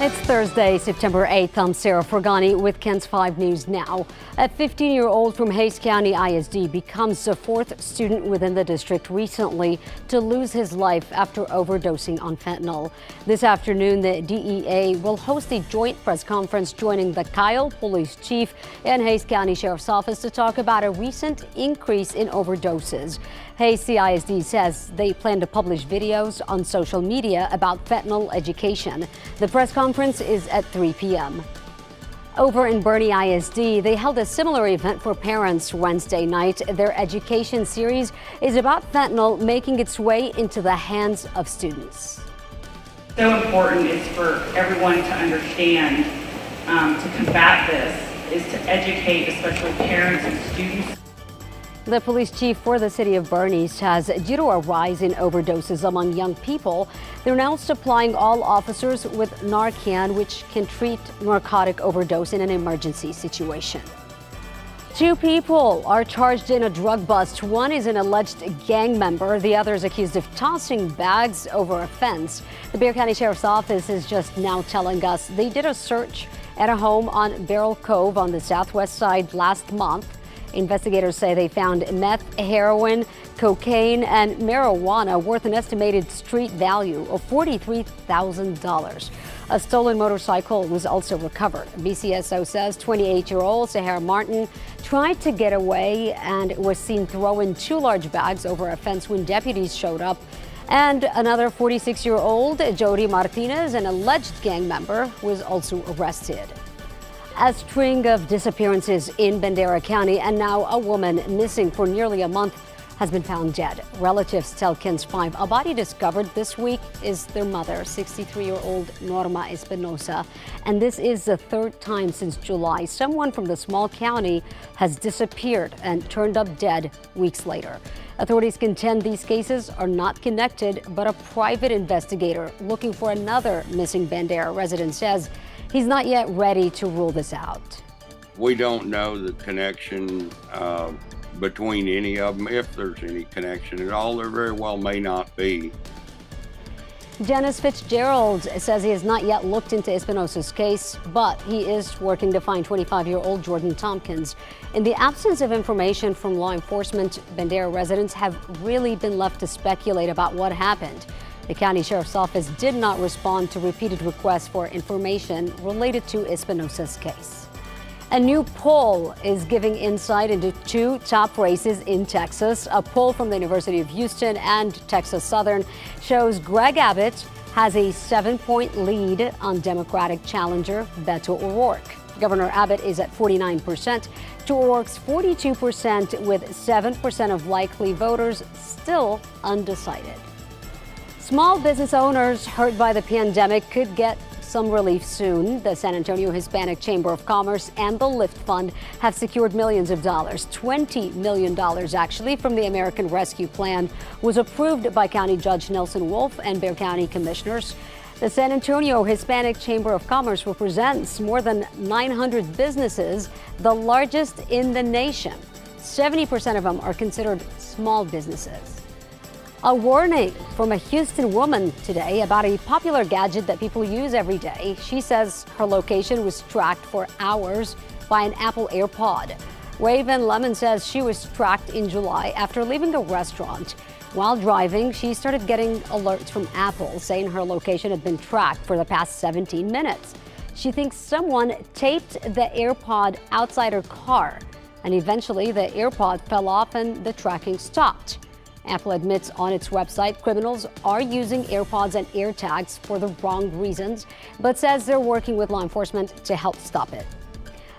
It's Thursday, September 8th. I'm Sarah Fergani with KENS 5 News Now. A 15-year-old from Boerne ISD becomes the fourth student within the district recently to lose his life after overdosing on fentanyl. This afternoon, the DEA will host a joint press conference joining the Kyle Police Chief and Hays County Sheriff's Office to talk about a recent increase in overdoses. Hays CISD says they plan to publish videos on social media about fentanyl education. The press conference is at 3 p.m. Over in Boerne ISD, they held a similar event for parents Wednesday night. Their education series is about fentanyl making its way into the hands of students. So important is for everyone to understand to combat this is to educate, especially parents and students. The police chief for the city of Boerne says due to a rise in overdoses among young people, they're now supplying all officers with Narcan, which can treat narcotic overdose in an emergency situation. Two people are charged in a drug bust. One is an alleged gang member. The other is accused of tossing bags over a fence. The Bandera County Sheriff's Office is just now telling us they did a search at a home on Barrel Cove on the southwest side last month. Investigators say they found meth, heroin, cocaine, and marijuana worth an estimated street value of $43,000. A stolen motorcycle was also recovered. BCSO says 28-year-old Sahara Martin tried to get away and was seen throwing two large bags over a fence when deputies showed up. And another 46-year-old Jody Martinez, an alleged gang member, was also arrested. A string of disappearances in Bandera County, and now a woman missing for nearly a month has been found dead. Relatives tell KENS 5 a body discovered this week is their mother, 63-year-old Norma Espinosa. And this is the third time since July someone from the small county has disappeared and turned up dead weeks later. Authorities contend these cases are not connected, but a private investigator looking for another missing Bandera resident says he's not yet ready to rule this out. We don't know the connection between any of them, if there's any connection at all. There very well may not be. Dennis Fitzgerald says he has not yet looked into Espinosa's case, but he is working to find 25-year-old Jordan Tompkins. In the absence of information from law enforcement, Bandera residents have really been left to speculate about what happened. The county sheriff's office did not respond to repeated requests for information related to Espinosa's case. A new poll is giving insight into two top races in Texas. A poll from the University of Houston and Texas Southern shows Greg Abbott has a 7-point lead on Democratic challenger Beto O'Rourke. Governor Abbott is at 49% to O'Rourke's 42%, with 7% of likely voters still undecided. Small business owners hurt by the pandemic could get some relief soon. The San Antonio Hispanic Chamber of Commerce and the Lift Fund have secured millions of dollars. $20 million actually from the American Rescue Plan was approved by County Judge Nelson Wolf and Bexar County commissioners. The San Antonio Hispanic Chamber of Commerce represents more than 900 businesses, the largest in the nation. 70% of them are considered small businesses. A warning from a Houston woman today about a popular gadget that people use every day. She says her location was tracked for hours by an Apple AirPod. Raven Lemon says she was tracked in July after leaving a restaurant. While driving, she started getting alerts from Apple saying her location had been tracked for the past 17 minutes. She thinks someone taped the AirPod outside her car, and eventually the AirPod fell off and the tracking stopped. Apple admits on its website criminals are using AirPods and AirTags for the wrong reasons, but says they're working with law enforcement to help stop it.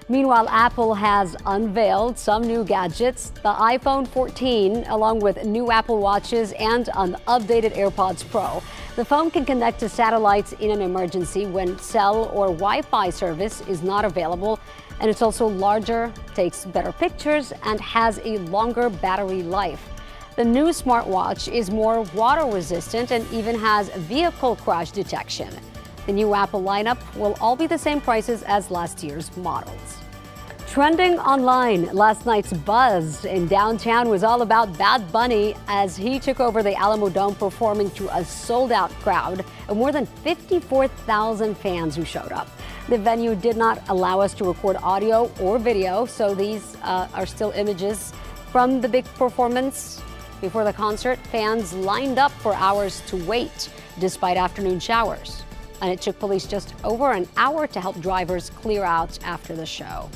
Meanwhile, Apple has unveiled some new gadgets, the iPhone 14, along with new Apple Watches and an updated AirPods Pro. The phone can connect to satellites in an emergency when cell or Wi-Fi service is not available, and it's also larger, takes better pictures, and has a longer battery life. The new smartwatch is more water resistant and even has vehicle crash detection. The new Apple lineup will all be the same prices as last year's models. Trending online, last night's buzz in downtown was all about Bad Bunny as he took over the Alamo Dome performing to a sold-out crowd of more than 54,000 fans who showed up. The venue did not allow us to record audio or video, so these are still images from the big performance. Before the concert, fans lined up for hours to wait despite afternoon showers. And it took police just over an hour to help drivers clear out after the show.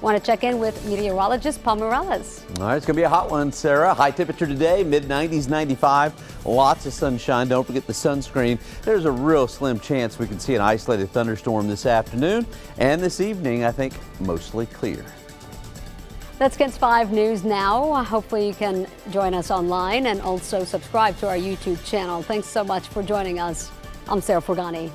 Want to check in with meteorologist Paul Morales. All right, it's going to be a hot one, Sarah. High temperature today, mid-90s, 95. Lots of sunshine. Don't forget the sunscreen. There's a real slim chance we can see an isolated thunderstorm this afternoon. And this evening, I think, mostly clear. That's KENS 5 News now. Hopefully you can join us online and also subscribe to our YouTube channel. Thanks so much for joining us. I'm Sarah Forgani.